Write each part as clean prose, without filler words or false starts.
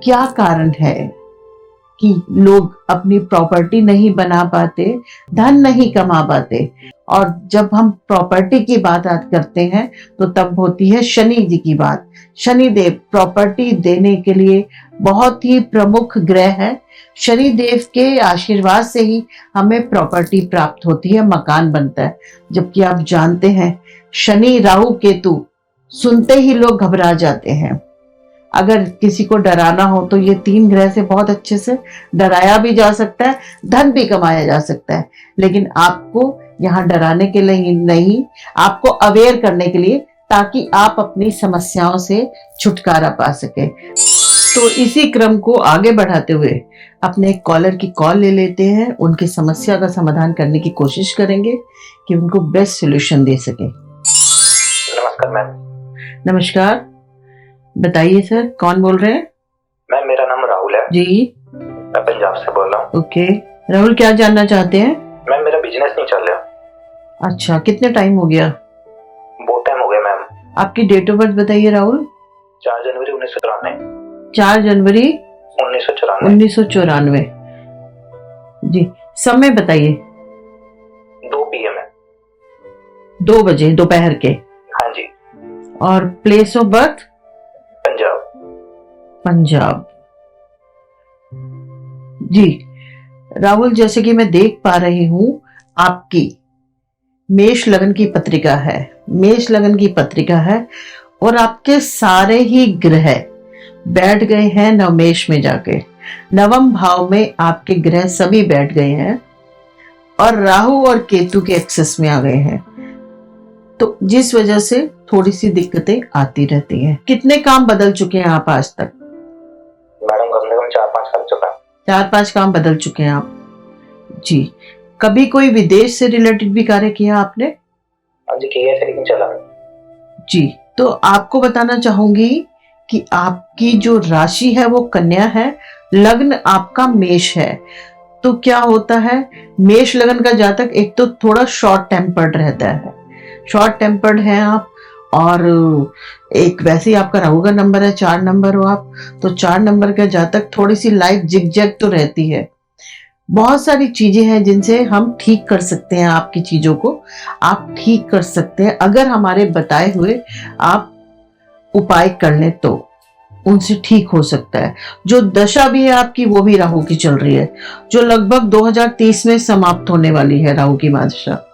क्या कारण है कि लोग अपनी प्रॉपर्टी नहीं बना पाते, धन नहीं कमा पाते। और जब हम प्रॉपर्टी की बात करते हैं तो तब होती है शनि जी की बात। शनि देव प्रॉपर्टी देने के लिए बहुत ही प्रमुख ग्रह है। शनि देव के आशीर्वाद से ही हमें प्रॉपर्टी प्राप्त होती है, मकान बनता है। जबकि आप जानते हैं शनि राहु केतु सुनते ही लोग घबरा जाते हैं। अगर किसी को डराना हो तो ये 3 ग्रह से बहुत अच्छे से डराया भी जा सकता है, धन भी कमाया जा सकता है। लेकिन आपको यहाँ डराने के लिए नहीं, आपको अवेयर करने के लिए, ताकि आप अपनी समस्याओं से छुटकारा पा सके। तो इसी क्रम को आगे बढ़ाते हुए अपने एक कॉलर की कॉल ले लेते हैं, उनकी समस्या का समाधान करने की कोशिश करेंगे कि उनको बेस्ट सोल्यूशन दे सके। नमस्कार मैम। नमस्कार, बताइए सर, कौन बोल रहे हैं? मैम मेरा नाम राहुल है जी। मैं पंजाब से बोल रहा हूँ। ओके राहुल, क्या जानना चाहते हैं? मैम मेरा बिजनेस नहीं चल रहा। अच्छा, कितने टाइम हो गया? बहुत टाइम हो गया मैम। आपकी डेट ऑफ बर्थ बताइए राहुल। 4 जनवरी 1994। 4 जनवरी 1994। जी, समय बताइए। 2 PM है। 2 बजे दोपहर के। हाँ जी। और place of birth? Punjab. Punjab. जी राहुल, जैसे कि मैं देख पा रही हूं, आपकी मेष लगन की पत्रिका है। मेष लगन की पत्रिका है और आपके सारे ही ग्रह बैठ गए हैं नवमेष में जाके। नवम भाव में आपके ग्रह सभी बैठ गए हैं और राहु और केतु के एक्सेस में आ गए हैं। तो जिस वजह से थोड़ी सी दिक्कतें आती रहती हैं। कितने काम बदल चुके हैं आप आज तक? मैडम कम से कम 4-5 साल चुका। 4-5 काम बदल चुके हैं आप। जी, कभी कोई विदेश से रिलेटेड भी कार्य किया आपने? हाँ जी किया है, लेकिन चला नहीं। जी, तो आपको बताना चाहूंगी कि आपकी जो राशि है वो कन्या है, लग्न आपका मेष है। तो क्या होता है, मेष लगन का जातक एक तो थोड़ा शॉर्ट टेम्पर्ड रहता है, शॉर्ट टेम्पर्ड हैं आप। और एक वैसे ही आपका राहु का नंबर है, 4 नंबर हो आप, तो 4 नंबर का जातक थोड़ी सी लाइफ जिग-जैग तो रहती है। बहुत सारी चीजें हैं जिनसे हम ठीक कर सकते हैं, आपकी चीजों को आप ठीक कर सकते हैं अगर हमारे बताए हुए आप उपाय कर लें तो उनसे ठीक हो सकता है। जो दशा भी है आपकी वो भी राहु की चल रही है, जो लगभग 2030 में समाप्त होने वाली है राहु की दशा।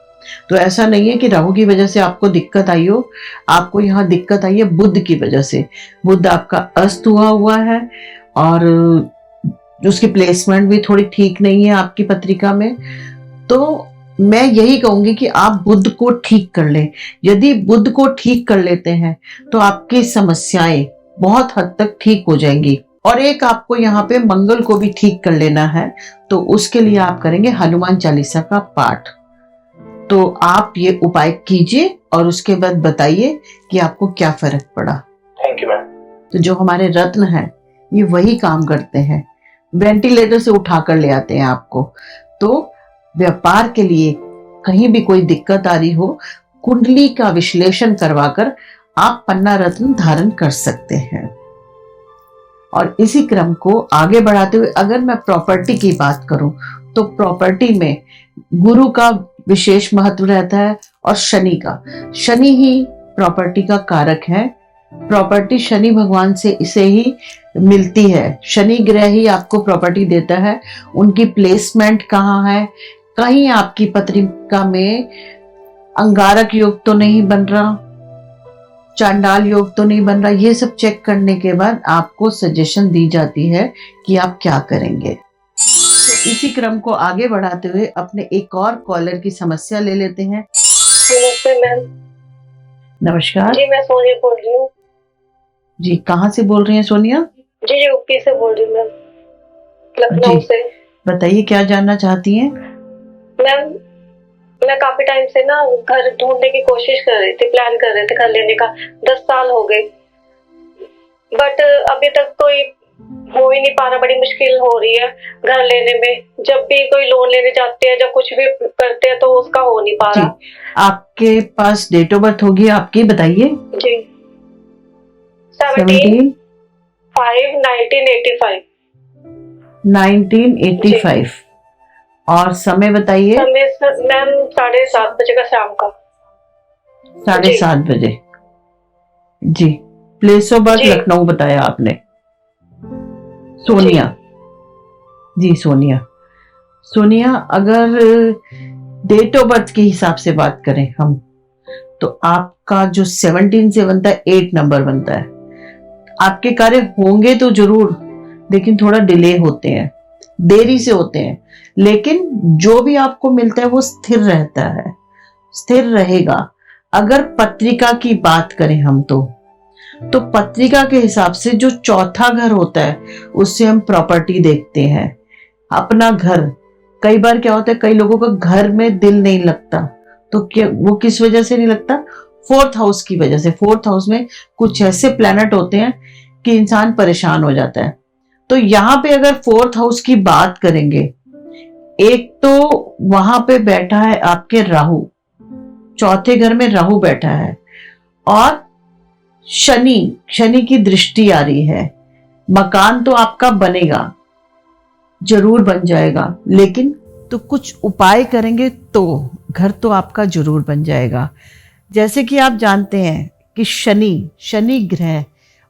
तो ऐसा नहीं है कि राहु की वजह से आपको दिक्कत आई हो, आपको यहाँ दिक्कत आई है बुध की वजह से। बुध आपका अस्त हुआ है और उसकी प्लेसमेंट भी थोड़ी ठीक नहीं है आपकी पत्रिका में। तो मैं यही कहूंगी कि आप बुध को ठीक कर लें। यदि बुध को ठीक कर लेते हैं तो आपकी समस्याएं बहुत हद तक ठीक हो जाएंगी। और एक आपको यहाँ पे मंगल को भी ठीक कर लेना है, तो उसके लिए आप करेंगे हनुमान चालीसा का पाठ। तो आप ये उपाय कीजिए और उसके बाद बताइए कि आपको क्या फर्क पड़ा। Thank you ma'am. तो जो हमारे रत्न हैं ये वही काम करते हैं, वेंटिलेटर से उठाकर ले आते हैं आपको। तो व्यापार के लिए कहीं भी कोई दिक्कत आ रही हो, कुंडली का विश्लेषण करवाकर आप पन्ना रत्न धारण कर सकते हैं। और इसी क्रम को आगे बढ़ाते हुए अगर मैं प्रॉपर्टी की बात करूं तो प्रॉपर्टी में गुरु का विशेष महत्व रहता है और शनि का। शनि ही प्रॉपर्टी का कारक है। प्रॉपर्टी शनि भगवान से इसे ही मिलती है, शनि ग्रह ही आपको प्रॉपर्टी देता है। उनकी प्लेसमेंट कहाँ है, कहीं आपकी पत्रिका में अंगारक योग तो नहीं बन रहा, चांडाल योग तो नहीं बन रहा, ये सब चेक करने के बाद आपको सजेशन दी जाती है कि आप क्या करेंगे। तो इसी क्रम को आगे बढ़ाते हुए अपने एक और कॉलर की समस्या ले लेते हैं। नमस्ते मैम। नमस्कार जी, मैं सोनिया बोल रही हूँ। जी, कहाँ से बोल रही हैं सोनिया? जी यूपी से बोल रही हूँ मैम, लखनऊ से। बताइए क्या जानना चाहती हैं? मैम मैं काफी टाइम से ना घर ढूंढने की कोशिश कर रही थी, प्लान कर रहे थे घर लेने का। 10 साल हो गए बट अभी तक कोई हो ही नहीं पा रहा। बड़ी मुश्किल हो रही है घर लेने में। जब भी कोई लोन लेने जाते हैं, जब कुछ भी करते हैं तो उसका हो नहीं पा रहा। आपके पास डेट ऑफ बर्थ होगी आपकी, बताइए। जी 17 1985। 1985। और समय बताइए। समय मैम 7:30 बजे का शाम का। 7:30 बजे। जी। प्लेस ऑफ बर्थ जी। लखनऊ बताया आपने। सोनिया। जी सोनिया। सोनिया, अगर डेट ऑफ बर्थ के हिसाब से बात करें हम, तो आपका जो 17 से बनता है 8 नंबर बनता है। आपके कार्य होंगे तो जरूर, लेकिन थोड़ा डिले होते हैं, देरी से होते हैं, लेकिन जो भी आपको मिलता है वो स्थिर रहता है, स्थिर रहेगा। अगर पत्रिका की बात करें हम, तो पत्रिका के हिसाब से जो चौथा घर होता है उससे हम प्रॉपर्टी देखते हैं, अपना घर। कई बार क्या होता है, कई लोगों का घर में दिल नहीं लगता, तो क्या वो किस वजह से नहीं लगता? 4th हाउस की वजह से। 4th हाउस में कुछ ऐसे प्लैनेट होते हैं कि इंसान परेशान हो जाता है। तो यहाँ पे अगर 4th हाउस की बात करेंगे, एक तो वहां पे बैठा है आपके राहु, चौथे घर में राहु बैठा है, और शनि की दृष्टि आ रही है। मकान तो आपका बनेगा, जरूर बन जाएगा, लेकिन तो कुछ उपाय करेंगे तो घर तो आपका जरूर बन जाएगा। जैसे कि आप जानते हैं कि शनि ग्रह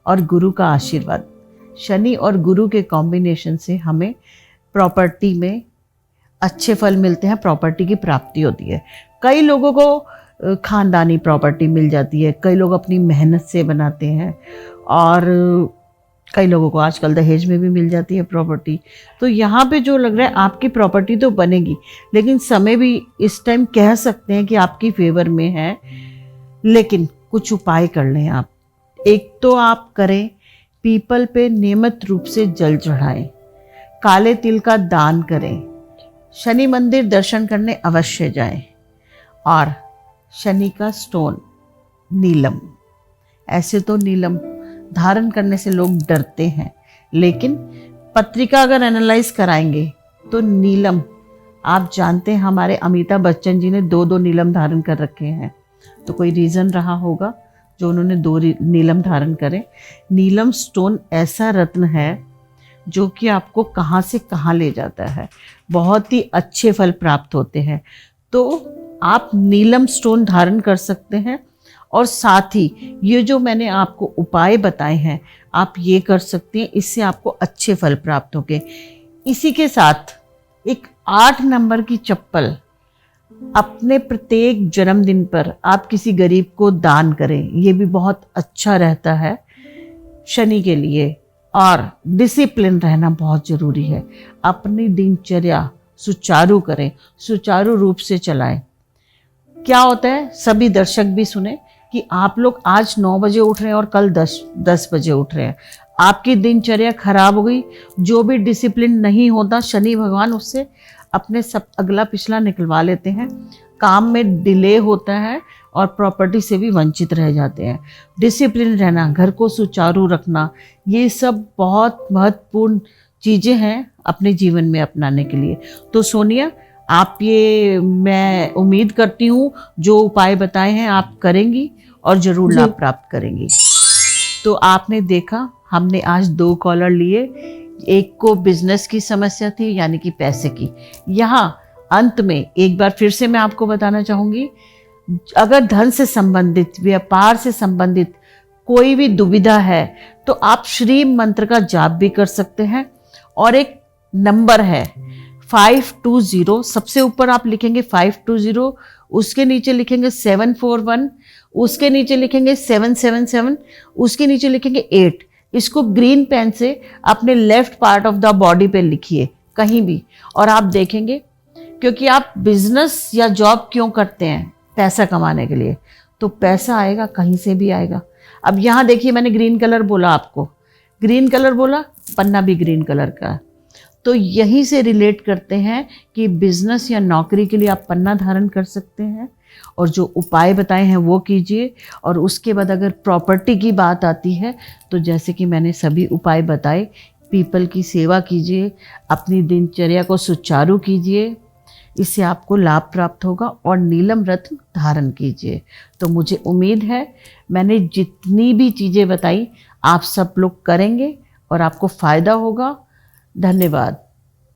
और गुरु का आशीर्वाद, शनि और गुरु के कॉम्बिनेशन से हमें प्रॉपर्टी में अच्छे फल मिलते हैं, प्रॉपर्टी की प्राप्ति होती है। कई लोगों को खानदानी प्रॉपर्टी मिल जाती है, कई लोग अपनी मेहनत से बनाते हैं, और कई लोगों को आजकल दहेज में भी मिल जाती है प्रॉपर्टी। तो यहाँ पे जो लग रहा है आपकी प्रॉपर्टी तो बनेगी, लेकिन समय भी इस टाइम कह सकते हैं कि आपकी फेवर में है, लेकिन कुछ उपाय कर लें आप। एक तो आप करें, पीपल पे नियमित रूप से जल चढ़ाएं, काले तिल का दान करें, शनि मंदिर दर्शन करने अवश्य जाएं, और शनि का स्टोन नीलम। ऐसे तो नीलम धारण करने से लोग डरते हैं, लेकिन पत्रिका अगर एनालाइज कराएंगे तो नीलम, आप जानते हैं हमारे अमिताभ बच्चन जी ने 2-2 नीलम धारण कर रखे हैं, तो कोई रीज़न रहा होगा जो उन्होंने 2 नीलम धारण करें। नीलम स्टोन ऐसा रत्न है जो कि आपको कहाँ से कहाँ ले जाता है, बहुत ही अच्छे फल प्राप्त होते हैं। तो आप नीलम स्टोन धारण कर सकते हैं, और साथ ही ये जो मैंने आपको उपाय बताए हैं आप ये कर सकते हैं, इससे आपको अच्छे फल प्राप्त होंगे। इसी के साथ एक 8 नंबर की चप्पल अपने प्रत्येक जन्मदिन पर आप किसी गरीब को दान करें, ये भी बहुत अच्छा रहता है शनि के लिए। और डिसिप्लिन रहना बहुत ज़रूरी है, अपनी दिनचर्या सुचारू करें, सुचारू रूप से चलाएं। क्या होता है, सभी दर्शक भी सुने कि आप लोग आज 9 बजे उठ रहे हैं और कल 10 बजे उठ रहे हैं, आपकी दिनचर्या खराब हो गई। जो भी डिसिप्लिन नहीं होता, शनि भगवान उससे अपने सब अगला पिछला निकलवा लेते हैं, काम में डिले होता है और प्रॉपर्टी से भी वंचित रह जाते हैं। डिसिप्लिन रहना, घर को सुचारू रखना, ये सब बहुत महत्वपूर्ण चीज़ें हैं अपने जीवन में अपनाने के लिए। तो सोनिया, आप ये, मैं उम्मीद करती हूँ जो उपाय बताए हैं आप करेंगी और ज़रूर लाभ प्राप्त करेंगी। तो आपने देखा, हमने आज 2 कॉलर लिए, एक को बिजनेस की समस्या थी यानी कि पैसे की। यहाँ अंत में एक बार फिर से मैं आपको बताना चाहूँगी, अगर धन से संबंधित, व्यापार से संबंधित कोई भी दुविधा है तो आप श्री मंत्र का जाप भी कर सकते हैं। और एक नंबर है 520, सबसे ऊपर आप लिखेंगे 520, उसके नीचे लिखेंगे 741, उसके नीचे लिखेंगे 777, उसके नीचे लिखेंगे 8। इसको ग्रीन पेन से अपने left part of the body पे लिखिए कहीं भी, और आप देखेंगे, क्योंकि आप बिजनेस या जॉब क्यों करते हैं? पैसा कमाने के लिए। तो पैसा आएगा, कहीं से भी आएगा। अब यहाँ देखिए, मैंने ग्रीन कलर बोला, आपको ग्रीन कलर बोला, पन्ना भी ग्रीन कलर का। तो यहीं से रिलेट करते हैं कि बिजनेस या नौकरी के लिए आप पन्ना धारण कर सकते हैं, और जो उपाय बताए हैं वो कीजिए। और उसके बाद अगर प्रॉपर्टी की बात आती है तो जैसे कि मैंने सभी उपाय बताए, पीपल की सेवा कीजिए, अपनी दिनचर्या को सुचारू कीजिए, इससे आपको लाभ प्राप्त होगा, और नीलम रत्न धारण कीजिए। तो मुझे उम्मीद है मैंने जितनी भी चीज़ें बताई आप सब लोग करेंगे और आपको फ़ायदा होगा। धन्यवाद।